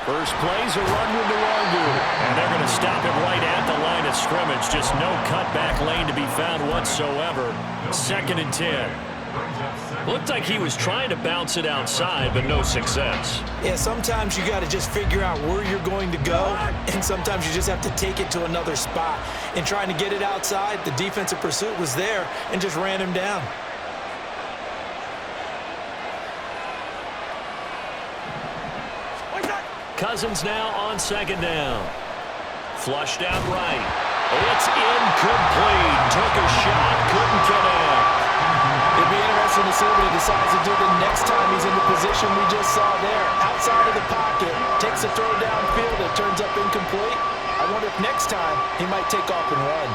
First play's a run with Nwangu. And they're going to stop him right at the line of scrimmage. Just no cutback lane to be found whatsoever. 2nd and 10. Looked like he was trying to bounce it outside, but no success. Yeah, sometimes you got to just figure out where you're going to go, and sometimes you just have to take it to another spot. In trying to get it outside, the defensive pursuit was there and just ran him down. Cousins now on 2nd down. Flushed out right. It's incomplete. Took a shot, couldn't connect. It'd be interesting to see what he decides to do the next time he's in the position we just saw there. Outside of the pocket, takes a throw downfield that turns up incomplete. I wonder if next time he might take off and run.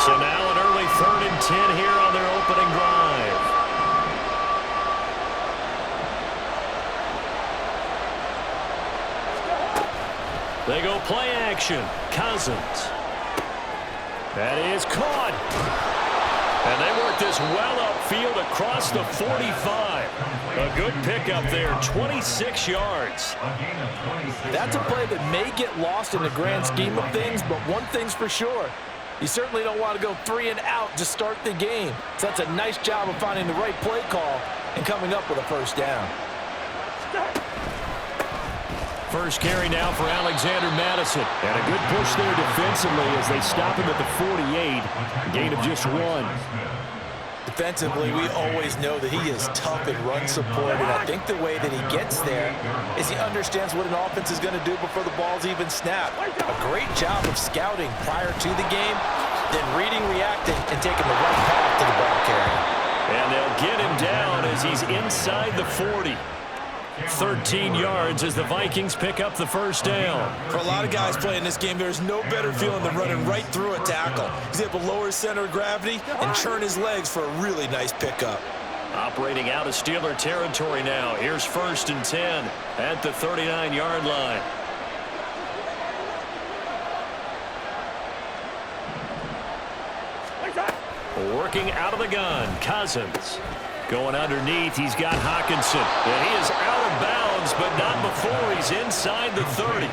So now an early 3rd and 10 here on their opening drive. They go play action. Cousins. That is caught. And they work this well upfield across the 45. A good pickup there, 26 yards. That's a play that may get lost in the grand scheme of things, but one thing's for sure. You certainly don't want to go 3 and out to start the game. So that's a nice job of finding the right play call and coming up with a first down. First carry now for Alexander Madison. And a good push there defensively as they stop him at the 48. A gain of just 1. Defensively, we always know that he is tough in run support, and I think the way that he gets there is he understands what an offense is going to do before the ball's even snapped. A great job of scouting prior to the game, then reading, reacting, and taking the right path to the ball carrier. And they'll get him down as he's inside the 40. 13 yards as the Vikings pick up the first down. For a lot of guys playing this game, there's no better feeling than running right through a tackle. He's able to lower his center of gravity and churn his legs for a really nice pickup. Operating out of Steeler territory now. Here's 1st and 10 at the 39-yard line. Working out of the gun, Cousins. Going underneath, he's got Hawkinson. And he is out of bounds, but not before he's inside the 30.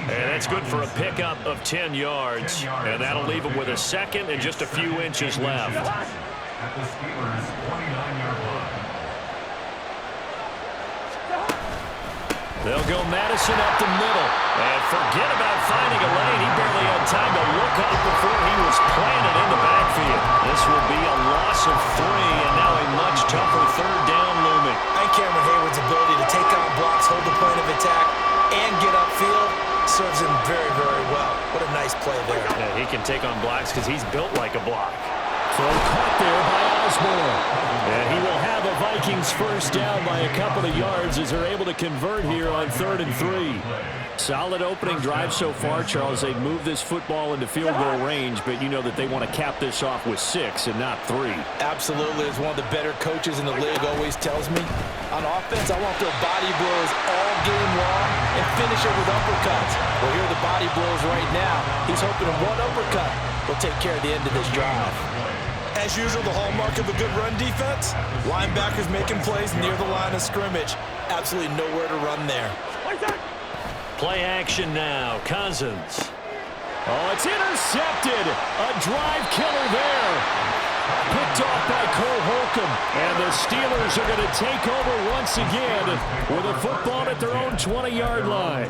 And that's good for a pickup of 10 yards. And that'll leave him with a 2nd and just a few inches left. At the Steelers' 29-yard line. They'll go Madison up the middle. And forget about finding a lane. He barely had time to look up before he was planted in the backfield. This will be a loss of 3, and now a much tougher 3rd down looming. And Cameron Hayward's ability to take on blocks, hold the point of attack, and get upfield serves him very, very well. What a nice play there. Yeah, he can take on blocks because he's built like a block. So caught there by Osborne. And he will have a Vikings first down by a couple of yards as they're able to convert here on 3rd and 3. Solid opening drive so far, Charles. They've moved this football into field goal range, but you know that they want to cap this off with 6 and not 3. Absolutely. As one of the better coaches in the league always tells me, on offense, I want to throw body blows all game long and finish it with uppercuts. Well, here are the body blows right now. He's hoping in one uppercut will take care of the end of this drive. As usual, the hallmark of a good run defense, linebackers making plays near the line of scrimmage. Absolutely nowhere to run there. Play action now. Cousins. Oh, it's intercepted. A drive killer there. Picked off by Cole Holcomb. And the Steelers are going to take over once again with a football at their own 20-yard line.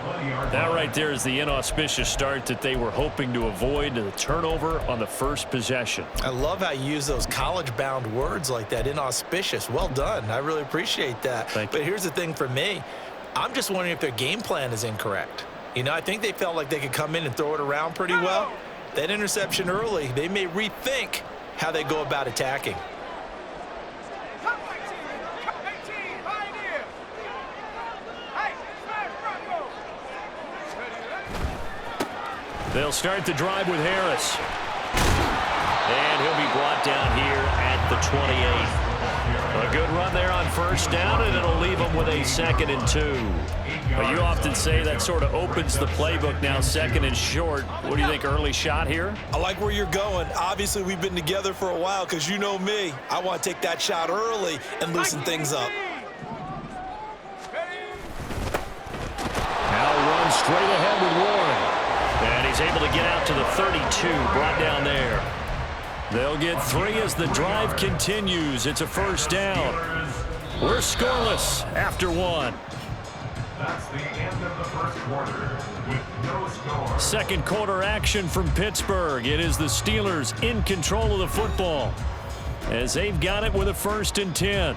That right there is the inauspicious start that they were hoping to avoid, the turnover on the first possession. I love how you use those college-bound words like that, inauspicious. Well done. I really appreciate that. Thank you. But here's the thing for me. I'm just wondering if their game plan is incorrect. You know, I think they felt like they could come in and throw it around pretty well. That interception early, they may rethink how they go about attacking. They'll start the drive with Harris. And he'll be brought down here at the 28. A good run there on first down, and it'll leave them with a 2nd and 2. But you often say that sort of opens the playbook now, 2nd and short. What do you think, early shot here? I like where you're going. Obviously, we've been together for a while because you know me. I want to take that shot early and loosen things up. Now runs straight ahead with Warren. And he's able to get out to the 32, brought down there. They'll get 3 as the drive continues. It's a first down. We're scoreless after 1. That's the end of the first quarter with no score. Second quarter action from Pittsburgh. It is the Steelers in control of the football as they've got it with a 1st and 10.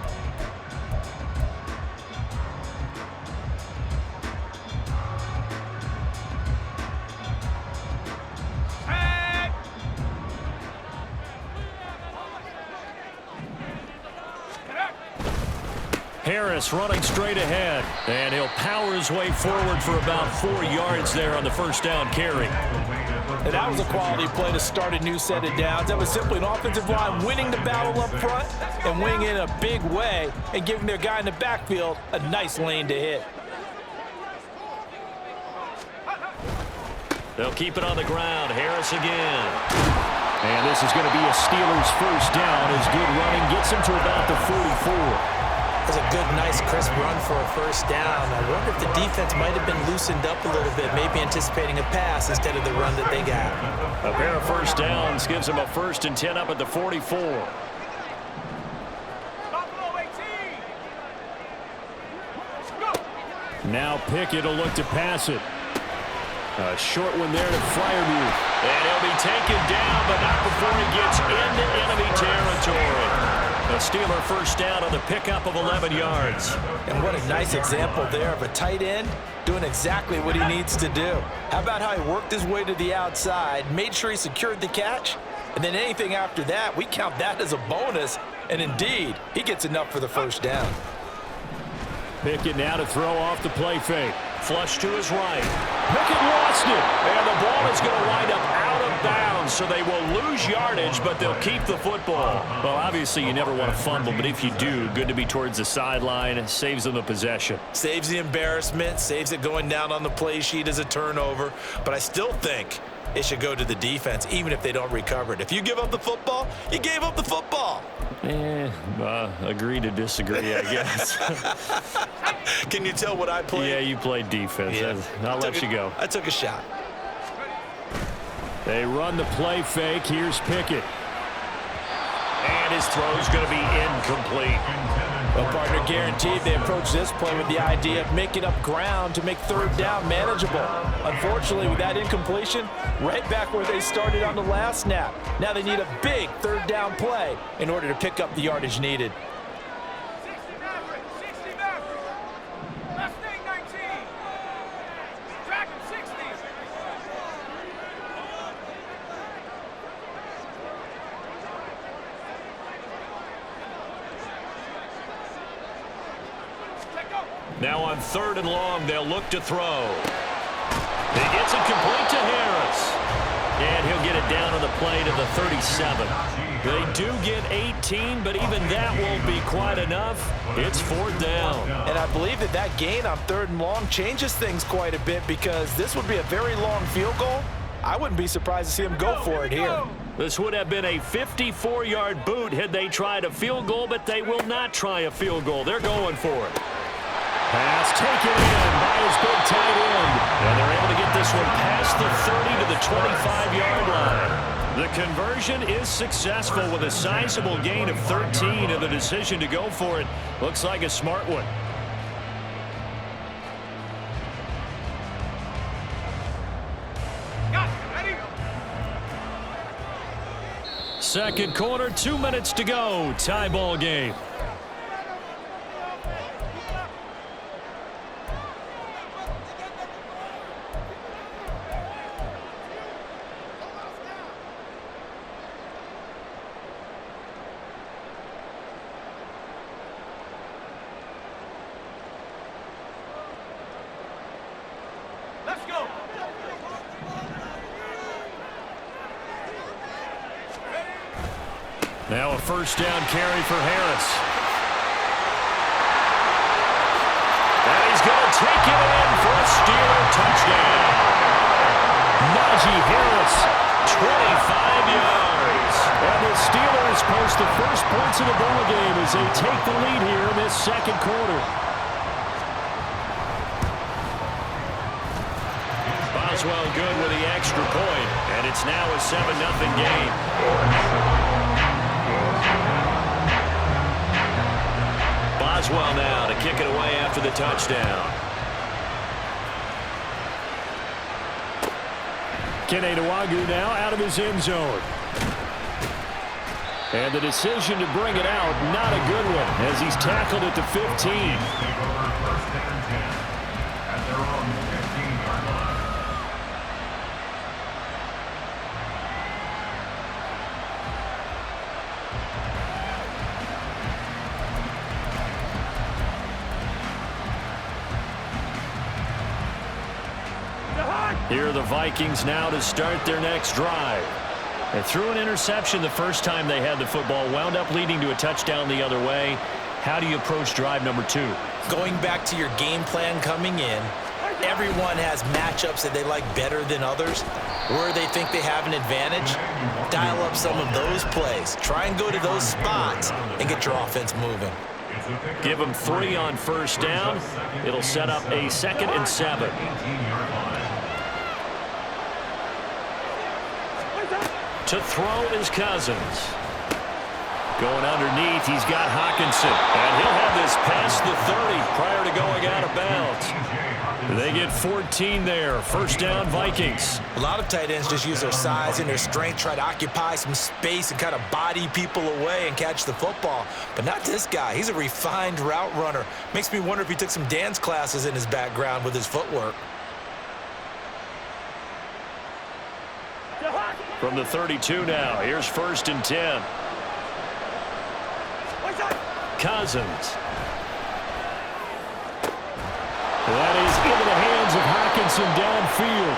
Harris running straight ahead, and he'll power his way forward for about 4 yards there on the first down carry. And that was a quality play to start a new set of downs. That was simply an offensive line winning the battle up front and winning in a big way and giving their guy in the backfield a nice lane to hit. They'll keep it on the ground. Harris again. And this is going to be a Steelers first down as good running gets him to about the 44. That's a good, nice, crisp run for a first down. I wonder if the defense might have been loosened up a little bit, maybe anticipating a pass instead of the run that they got. A pair of first downs gives them a 1st and 10 up at the 44. Now Pickett will look to pass it. A short one there to Freiermuth. And he'll be taken down, but not before he gets into enemy territory. A Steeler first down on the pickup of 11 yards. And what a nice example there of a tight end doing exactly what he needs to do. How about how he worked his way to the outside, made sure he secured the catch, and then anything after that, we count that as a bonus. And indeed, he gets enough for the first down. Pickett now to throw off the play fake. Flush to his right. Pickett lost it. And the ball is going to wind up out of bounds, so they will lose yardage, but they'll keep the football. Well, obviously, you never want to fumble, but if you do, good to be towards the sideline. It saves them the possession. Saves the embarrassment, saves it going down on the play sheet as a turnover. But I still think it should go to the defense, even if they don't recover it. If you give up the football, you gave up the football. Agree to disagree, I guess. Can you tell what I played? Yeah, you played defense. Yeah. I'll let you go. I took a shot. They run the play fake. Here's Pickett. And his throw's going to be incomplete. Well, partner, guaranteed they approach this play with the idea of making up ground to make third down manageable. Unfortunately, with that incompletion, right back where they started on the last snap. Now they need a big third down play in order to pick up the yardage needed. Now on 3rd and long, they'll look to throw. He gets it complete to Harris. And he'll get it down on the play to the 37. They do get 18, but even that won't be quite enough. It's 4th down. And I believe that gain on 3rd and long changes things quite a bit because this would be a very long field goal. I wouldn't be surprised to see him go for it here. This would have been a 54-yard boot had they tried a field goal, but they will not try a field goal. They're going for it. Pass taken in by his big tight end. And they're able to get this one past the 30 to the 25-yard line. The conversion is successful with a sizable gain of 13, and the decision to go for it looks like a smart one. Second quarter, 2 minutes to go. Tie ball game. Now a first down carry for Harris. And he's going to take it in for a Steeler touchdown. Najee Harris, 25 yards. And the Steelers post the first points of the ballgame as they take the lead here in this second quarter. Boswell good with the extra point, and it's now a 7-0 game. Boswell now to kick it away after the touchdown. Kene Nwangwu now out of his end zone. And the decision to bring it out, not a good one, as he's tackled at the 15. Here are the Vikings now to start their next drive. They threw an interception the first time they had the football, wound up leading to a touchdown the other way. How do you approach drive number 2? Going back to your game plan coming in, everyone has matchups that they like better than others. Where they think they have an advantage, dial up some of those plays. Try and go to those spots and get your offense moving. Give them 3 on first down. It'll set up a 2nd and 7. To throw is Cousins. Going underneath, he's got Hockenson. And he'll have this past the 30 prior to going out of bounds. They get 14 there. First down, Vikings. A lot of tight ends just use their size and their strength, try to occupy some space and kind of body people away and catch the football. But not this guy. He's a refined route runner. Makes me wonder if he took some dance classes in his background with his footwork. From the 32 now, here's 1st and 10. Cousins. That is into the hands of Hockenson downfield.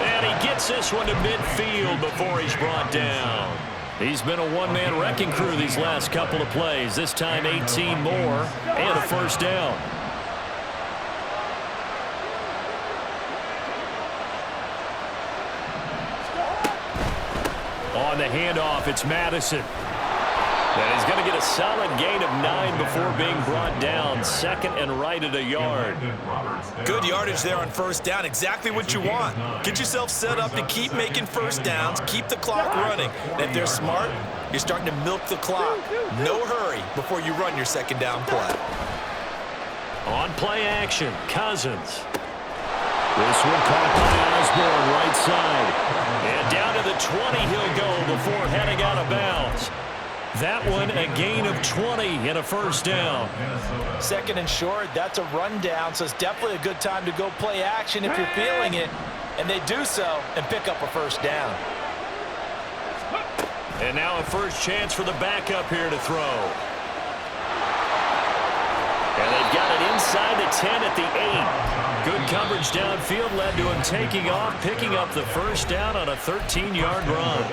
And he gets this one to midfield before he's brought down. He's been a one-man wrecking crew these last couple of plays. This time 18 more and a first down. On the handoff, it's Madison. And he's going to get a solid gain of 9 before being brought down. 2nd and right at a yard. Good yardage there on first down. Exactly what you want. Get yourself set up to keep making first downs. Keep the clock running. And if they're smart, you're starting to milk the clock. No hurry before you run your 2nd down play. On play action, Cousins. This one caught by Osborne, right side. And down to the 20 he'll go before heading out of bounds. That one a gain of 20 and a first down. 2nd and short, that's a rundown, so it's definitely a good time to go play action if you're feeling it. And they do so and pick up a first down. And now a first chance for the backup here to throw. And they've got it inside the 10 at the 8. Good coverage downfield led to him taking off, picking up the first down on a 13-yard run.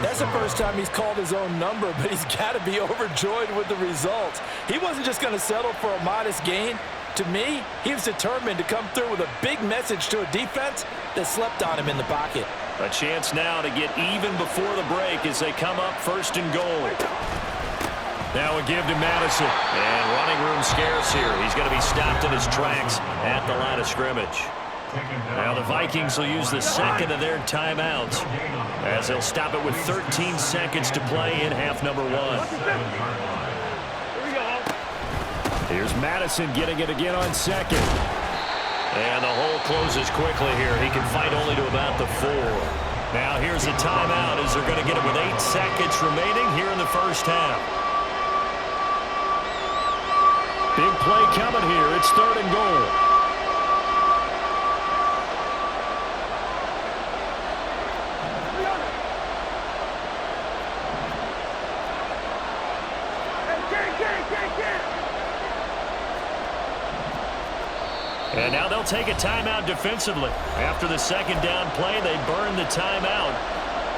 That's the first time he's called his own number, but he's got to be overjoyed with the results. He wasn't just going to settle for a modest gain. To me, he was determined to come through with a big message to a defense that slept on him in the pocket. A chance now to get even before the break as they come up 1st and goal. Now a give to Madison. And running room scarce here. He's going to be stopped in his tracks at the line of scrimmage. Now the Vikings will use the 2nd of their timeouts as they'll stop it with 13 seconds to play in half number 1. Here's Madison getting it again on 2nd. And the hole closes quickly here. He can fight only to about the 4. Now here's a timeout as they're going to get it with 8 seconds remaining here in the first half. Big play coming here. It's 3rd and goal. And now they'll take a timeout defensively. After the 2nd down play, they burn the timeout.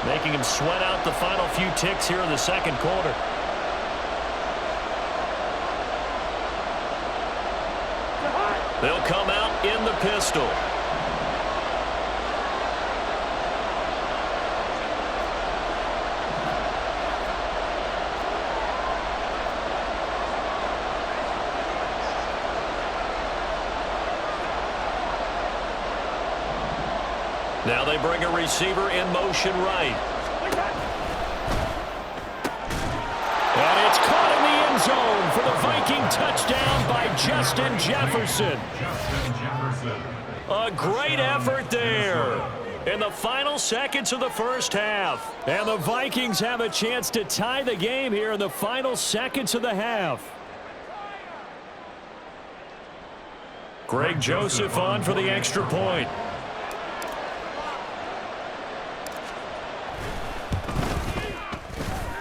making him sweat out the final few ticks here in the second quarter. They'll come out in the pistol. Now they bring a receiver in motion right. And it's caught in the end zone for the Viking touchdown by Justin Jefferson. A great effort there in the final seconds of the first half. And the Vikings have a chance to tie the game here in the final seconds of the half. Greg Joseph on for the extra point.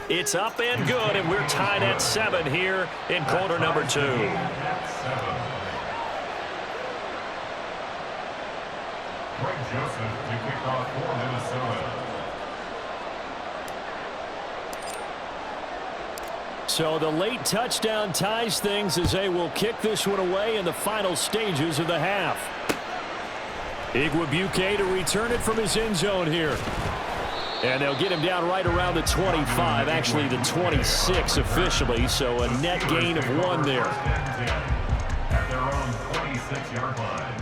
It's up and good, and we're tied at 7 here in quarter number 2. Greg Joseph to kick off for Minnesota. So the late touchdown ties things as they will kick this one away in the final stages of the half. Igwebuike to return it from his end zone here. And they'll get him down right around the 25, actually the 26 officially, so a net gain of 1 there. At their own 26-yard line.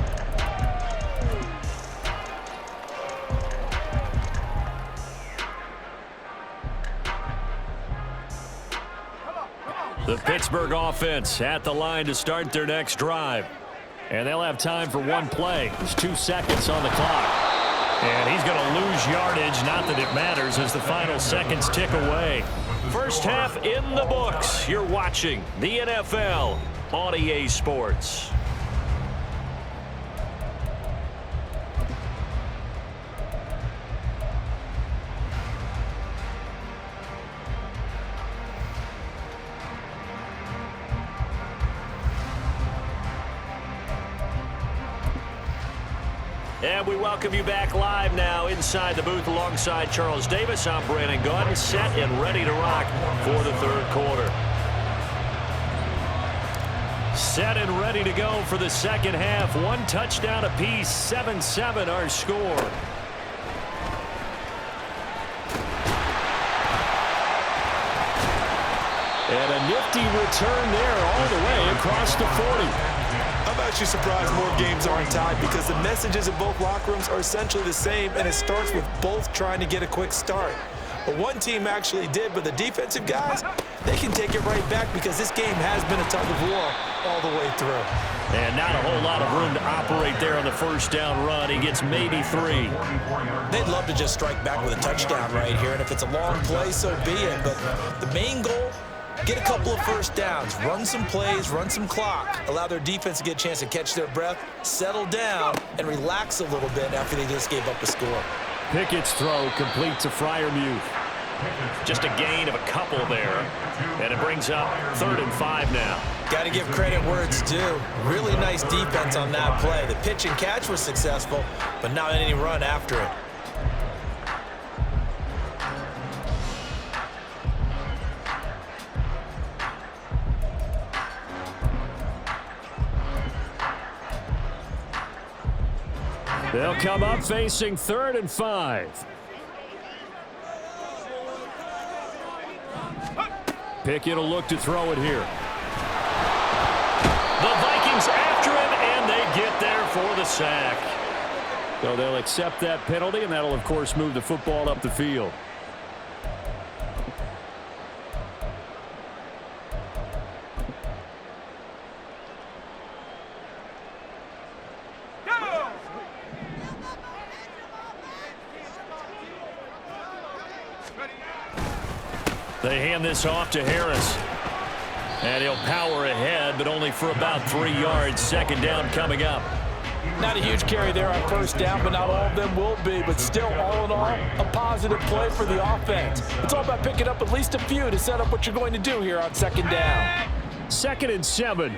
The Pittsburgh offense at the line to start their next drive. And they'll have time for one play. There's 2 seconds on the clock. And he's going to lose yardage, not that it matters, as the final seconds tick away. First half in the books. You're watching the NFL on EA Sports. And we welcome you back live now inside the booth alongside Charles Davis. I'm Brandon Gaudin, set and ready to rock for the third quarter. Set and ready to go for the second half. 1 touchdown apiece, 7-7 our score. And a nifty return there all the way across the 40. I'm actually surprised more games aren't tied because the messages in both locker rooms are essentially the same, and it starts with both trying to get a quick start. But one team actually did, but the defensive guys, they can take it right back because this game has been a tug of war all the way through. And not a whole lot of room to operate there on the first down run. He gets maybe 3. They'd love to just strike back with a touchdown right here, and if it's a long play, so be it. But the main goal, get a couple of first downs, run some plays, run some clock, allow their defense to get a chance to catch their breath, settle down, and relax a little bit after they just gave up a score. Pickett's throw complete to Freiermuth. Just a gain of a couple there, and it brings up 3rd and 5 now. Got to give credit where it's due. Really nice defense on that play. The pitch and catch was successful, but not any run after it. They'll come up facing 3rd and 5. Pickett will look to throw it here. The Vikings after him, and they get there for the sack. So they'll accept that penalty, and that'll, of course, move the football up the field. They hand this off to Harris. And he'll power ahead, but only for about 3 yards. Second down coming up. Not a huge carry there on first down, but not all of them will be. But still, all in all, a positive play for the offense. It's all about picking up at least a few to set up what you're going to do here on second down. 2nd and 7.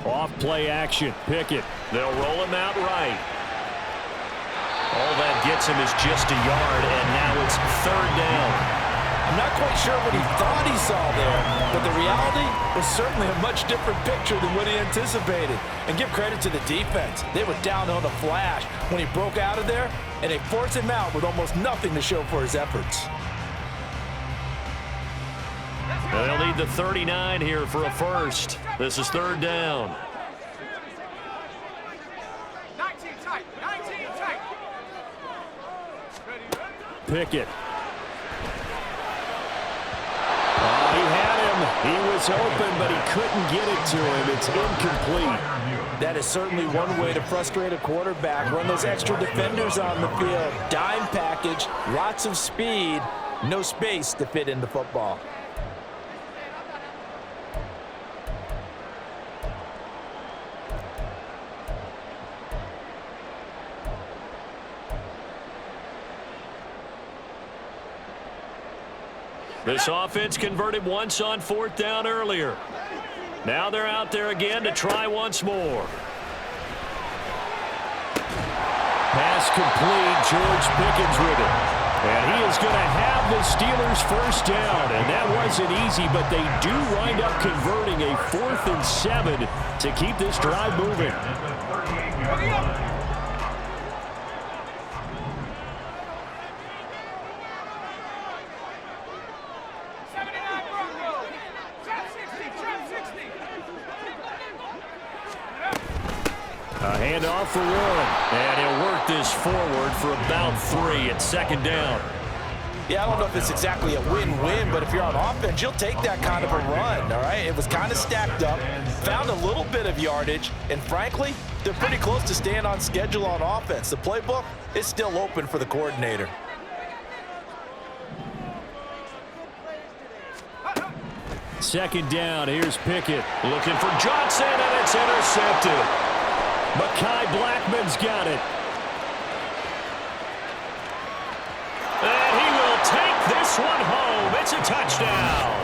Off play action. Pickett. They'll roll him out right. All that gets him is just a yard, and now it's third down. I'm not quite sure what he thought he saw there, but the reality was certainly a much different picture than what he anticipated. And give credit to the defense. They were down on the flash when he broke out of there, and they forced him out with almost nothing to show for his efforts. They'll need the 39 here for a first. This is third down. 19 tight. Pickett. He had him. He was open, but he couldn't get it to him. It's incomplete. That is certainly one way to frustrate a quarterback. Run those extra defenders on the field. Dime package, lots of speed, no space to fit in the football. This offense converted once on fourth down earlier. Now they're out there again to try once more. Pass complete. George Pickens with it. And he is going to have the Steelers first down. And that wasn't easy, but they do wind up converting a 4th and 7 to keep this drive moving. A handoff for one, and he'll work this forward for about 3 at second down. Yeah, I don't know if it's exactly a win-win, but if you're on offense, you'll take that kind of a run, all right? It was kind of stacked up, found a little bit of yardage, and frankly, they're pretty close to staying on schedule on offense. The playbook is still open for the coordinator. Second down, here's Pickett. Looking for Johnson, and it's intercepted. Mekhi Blackman's got it. And he will take this one home. It's a touchdown.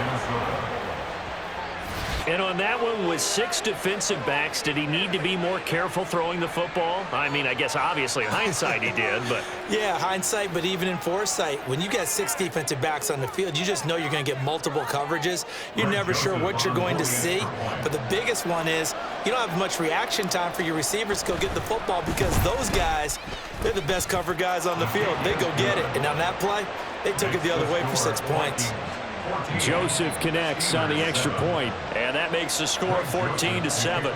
And on that one, with 6 defensive backs, did he need to be more careful throwing the football? I mean, I guess obviously in hindsight he did, but... Yeah, hindsight, but even in foresight, when you got 6 defensive backs on the field, you just know you're going to get multiple coverages. You're never sure what you're going to see. But the biggest one is you don't have much reaction time for your receivers to go get the football because those guys, they're the best cover guys on the field. They go get it. And on that play, they took it the other way for 6 points. Joseph connects on the extra point, and that makes the score 14-7.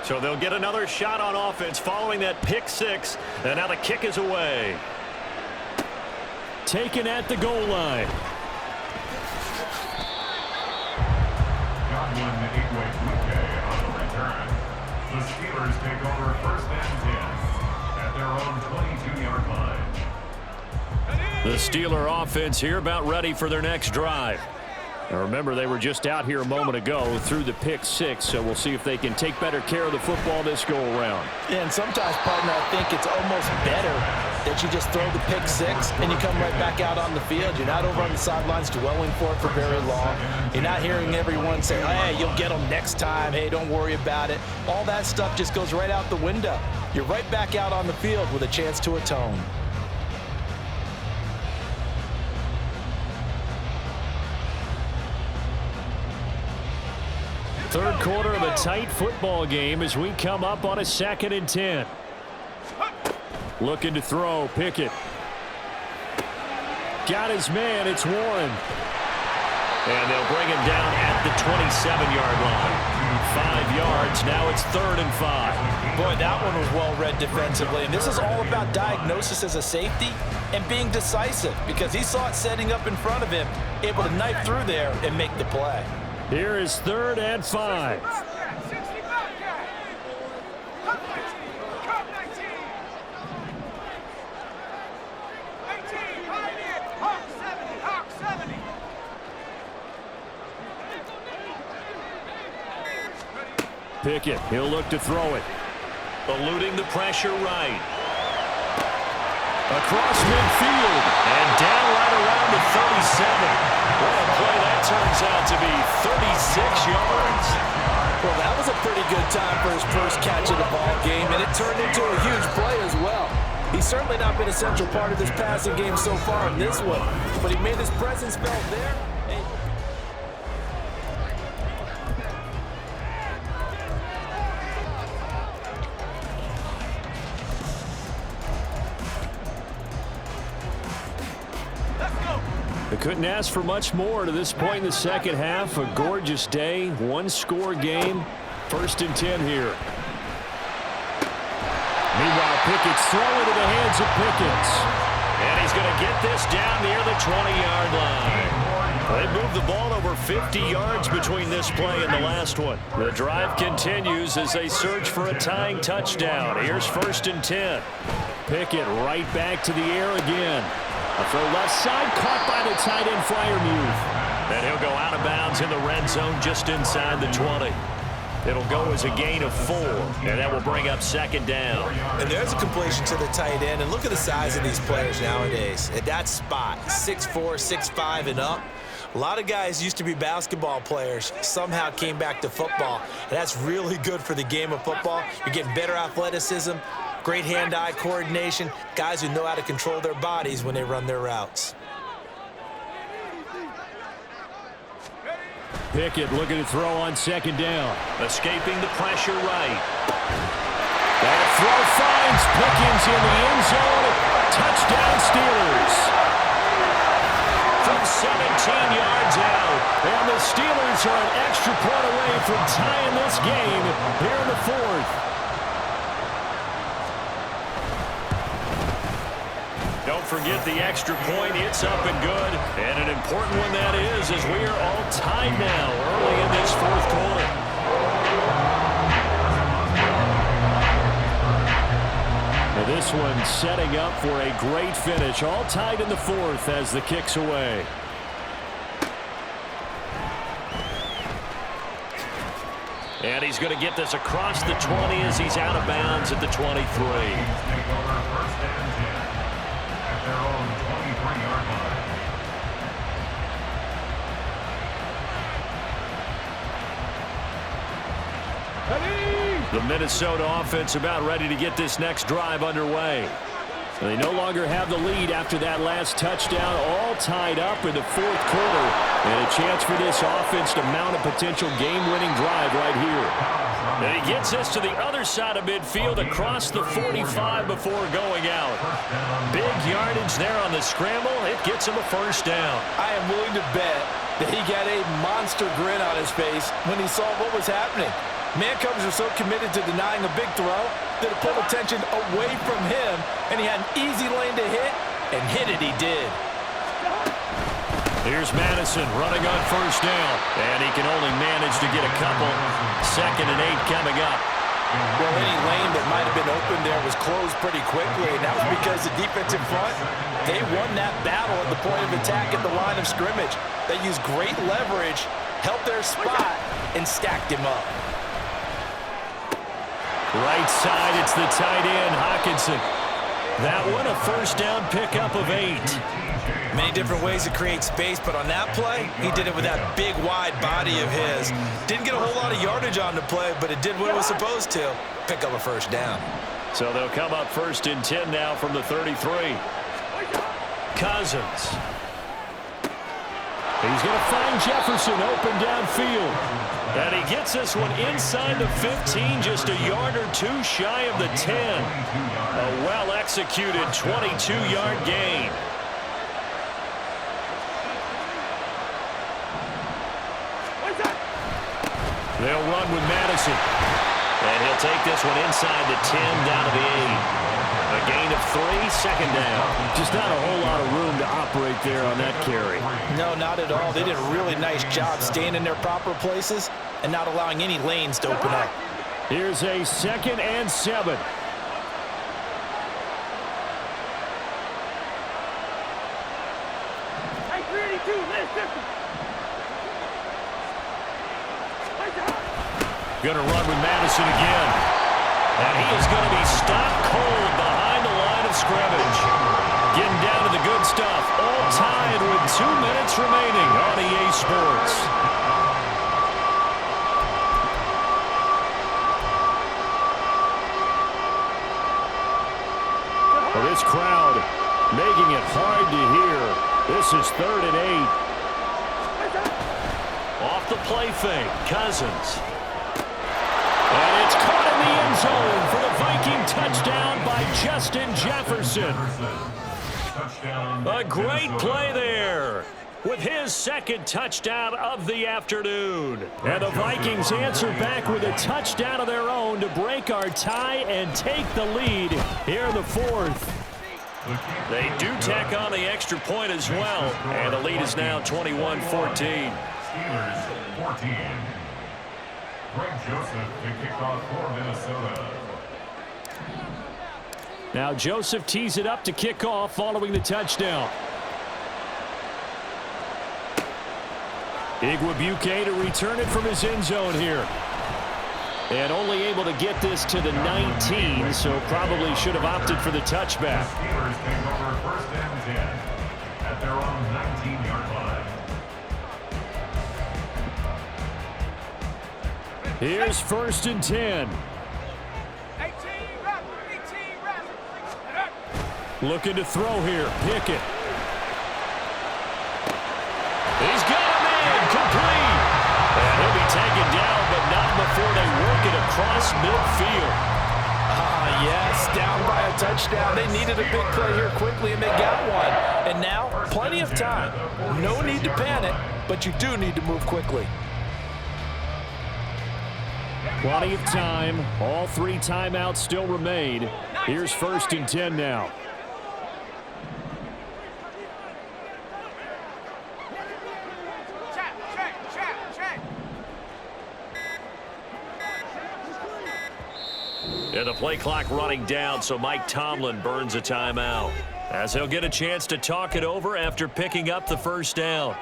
So they'll get another shot on offense following that pick 6, and now the kick is away. Taken at the goal line. Godwin on the return. The Steelers take over first and 10 at their own 22-yard line. The Steeler offense here about ready for their next drive. Now remember, they were just out here a moment ago through the pick 6, so we'll see if they can take better care of the football this go-around. Yeah, and sometimes, partner, I think it's almost better that you just throw the pick 6 and you come right back out on the field. You're not over on the sidelines dwelling for it for very long. You're not hearing everyone say, hey, you'll get them next time. Hey, don't worry about it. All that stuff just goes right out the window. You're right back out on the field with a chance to atone. Third quarter of a tight football game as we come up on a 2nd and 10. Looking to throw, Pickett. Got his man, it's Warren. And they'll bring him down at the 27-yard line. 5 yards, now it's 3rd and 5. Boy, that one was well read defensively, and this is all about diagnosis as a safety and being decisive because he saw it setting up in front of him, able to knife through there and make the play. Here is 3rd and 5. Pickett, he'll look to throw it. Eluding the pressure right. Across midfield and down right around the 37. What a play that turns out to be, 36 yards. Well, that was a pretty good time for his first catch of the ball game, and it turned into a huge play as well. He's certainly not been a central part of this passing game so far in this one, but he made his presence felt there. They couldn't ask for much more to this point in the second half. A gorgeous day, one-score game. 1st and 10 here. Meanwhile, Pickett's throwing into the hands of Pickens. And he's going to get this down near the 20-yard line. They moved the ball over 50 yards between this play and the last one. The drive continues as they search for a tying touchdown. Here's 1st and 10. Pickett right back to the air again. A throw left side, caught by the tight end Freiermuth. And he'll go out of bounds in the red zone just inside the 20. It'll go as a gain of 4, and that will bring up 2nd down. And there's a completion to the tight end, and look at the size of these players nowadays. At that spot, 6'4", 6'5", and up. A lot of guys used to be basketball players, somehow came back to football, and that's really good for the game of football. You're getting better athleticism, great hand-eye coordination, guys who know how to control their bodies when they run their routes. Pickett looking to throw on 2nd down. Escaping the pressure right. That throw finds Pickens in the end zone. Touchdown Steelers. From 17 yards out. And the Steelers are an extra point away from tying this game here in the 4th. Don't forget the extra point. It's up and good. And an important one that is, as we are all tied now early in this 4th quarter. And this one setting up for a great finish. All tied in the 4th as the kick's away. And he's going to get this across the 20 as he's out of bounds at the 23. Their own 23-yard line. The Minnesota offense about ready to get this next drive underway. They no longer have the lead after that last touchdown, all tied up in the 4th quarter. And a chance for this offense to mount a potential game-winning drive right here. And he gets this to the other side of midfield across the 45 before going out. Big yardage there on the scramble. It gets him a 1st down. I am willing to bet that he got a monster grin on his face when he saw what was happening. Man coverage are so committed to denying a big throw that it pulled attention away from him, and he had an easy lane to hit, and hit it he did. Here's Madison running on 1st down, and he can only manage to get a couple. 2nd and 8 coming up. Well, any lane that might have been open there was closed pretty quickly, and that was because the defensive front, they won that battle at the point of attack at the line of scrimmage. They used great leverage, helped their spot, and stacked him up. Right side, it's the tight end, Hockenson. That one, a 1st down pickup of 8. Many different ways to create space, but on that play, he did it with that big, wide body of his. Didn't get a whole lot of yardage on the play, but it did what it was supposed to. Pick up a 1st down. So they'll come up 1st and 10 now from the 33. Cousins. He's going to find Jefferson open downfield. And he gets this one inside the 15, just a yard or 2 shy of the 10. A well-executed 22-yard gain. They'll run with Madison. And he'll take this one inside the 10 down to the 8. A gain of 3, 2nd down. Just not a whole lot of room to operate there on that carry. No, not at all. They did a really nice job staying in their proper places and not allowing any lanes to open up. Here's a 2nd and 7. Going to run with Madison again. And he is going to be stopped cold behind the line of scrimmage. Getting down to the good stuff. All tied with 2 minutes remaining on EA Sports. Well, this crowd making it hard to hear. This is 3rd and 8. Off the play fake, Cousins. And it's caught in the end zone for the Viking touchdown by Justin Jefferson. A great play there with his 2nd touchdown of the afternoon. And the Vikings answer back with a touchdown of their own to break our tie and take the lead here in the 4th. They do tack on the extra point as well, and the lead is now 21-14. Steelers 14. Greg Joseph to kick off for Minnesota. Now Joseph tees it up to kick off following the touchdown. Igwebuike to return it from his end zone here. And only able to get this to the 19, so probably should have opted for the touchback. The Steelers take over 1st and 10 at their own 19-yard line. Here's 1st and 10. 18 reps. Looking to throw here. Pickett. He's got a man complete. And he'll be taken down, but not before they work it across midfield. Yes, down by a touchdown. They needed a big play here quickly, and they got one. And now, plenty of time. No need to panic, but you do need to move quickly. Plenty of time. All 3 timeouts still remain. Here's 1st and 10 now. Check. And the play clock running down, so Mike Tomlin burns a timeout, as he'll get a chance to talk it over after picking up the 1st down.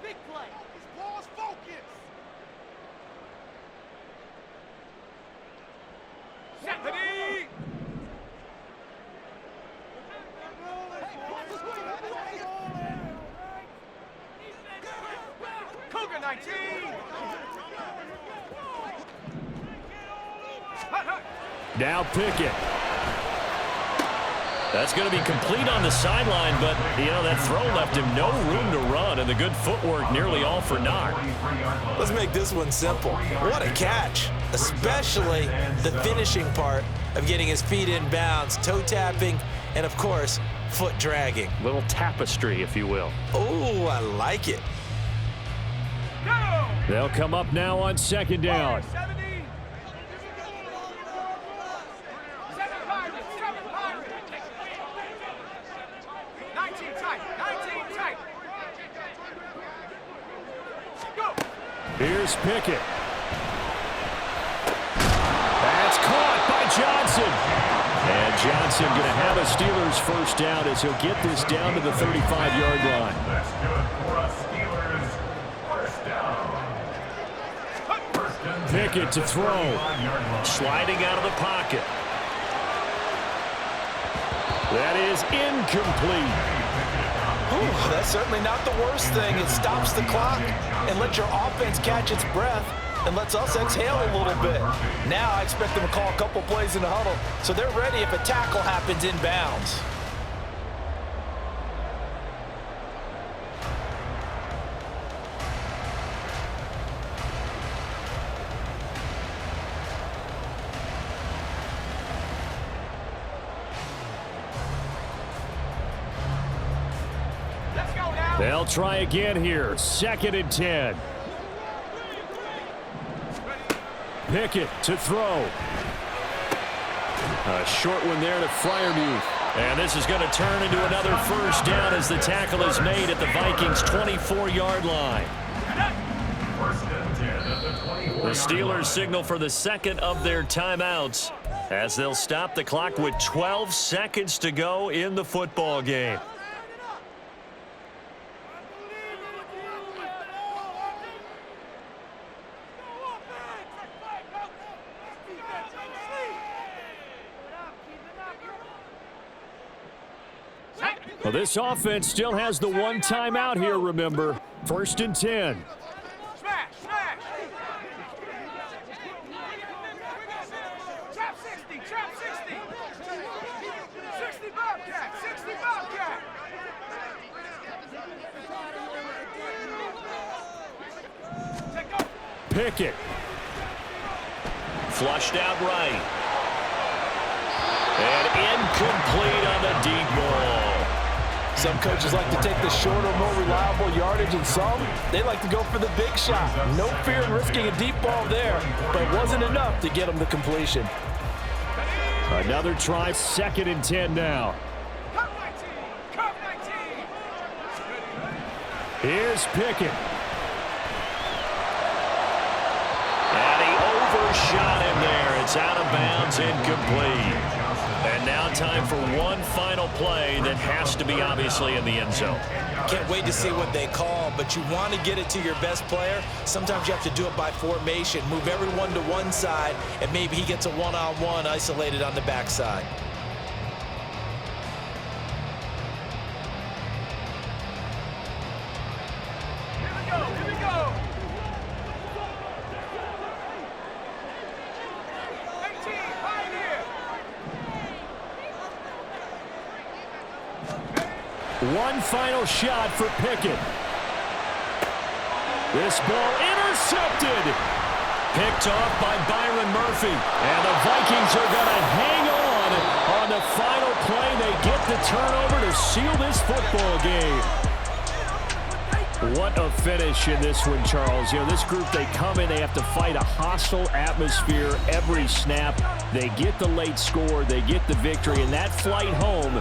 Big play. His ball's focused. Stephanie! Cougar 19! Now Pickett. That's going to be complete on the sideline, but, that throw left him no room to run, and the good footwork nearly all for naught. Let's make this one simple. What a catch, especially the finishing part of getting his feet in bounds, toe tapping, and, of course, foot dragging. Little tapestry, if you will. Oh, I like it. They'll come up now on 2nd down. 70. 19 tight. Go. Here's Pickett. That's caught by Johnson. And Johnson going to have a Steelers 1st down as he'll get this down to the 35-yard line. That's good for a Steelers 1st down. Pickett to throw. Sliding out of the pocket. That is incomplete. Ooh, that's certainly not the worst thing. It stops the clock and lets your offense catch its breath and lets us exhale a little bit. Now I expect them to call a couple plays in the huddle, so they're ready if a tackle happens in bounds. They'll try again here. 2nd and 10. Pickett to throw. A short one there to Freiermuth. And this is going to turn into another 1st down as the tackle is made at the Vikings' 24-yard line. The Steelers signal for the 2nd of their timeouts as they'll stop the clock with 12 seconds to go in the football game. Well, this offense still has the one timeout here, remember. 1st and 10. Smash, smash. Trap 60, trap 60. 60 Bobcat, 60 Bobcat. Take off. Pickett. Flushed out right. And incomplete on the deep ball. Some coaches like to take the shorter, more reliable yardage, and some, they like to go for the big shot. No fear in risking a deep ball there, but it wasn't enough to get them the completion. Another try, 2nd and 10 now. Cup 19, cup 19. Here's Pickett. And he overshot him there. It's out of bounds, incomplete. And now time for one final play that has to be obviously in the end zone. Can't wait to see what they call, but you want to get it to your best player. Sometimes you have to do it by formation. Move everyone to one side, and maybe he gets a one-on-one isolated on the backside. Here we go, here we go. 18, Pioneer. One final shot for Pickett. This ball intercepted. Picked off by Byron Murphy. And the Vikings are going to hang on the final play. They get the turnover to seal this football game. What a finish in this one, Charles. You know, this group, they come in, they have to fight a hostile atmosphere every snap. They get the late score, they get the victory, and that flight home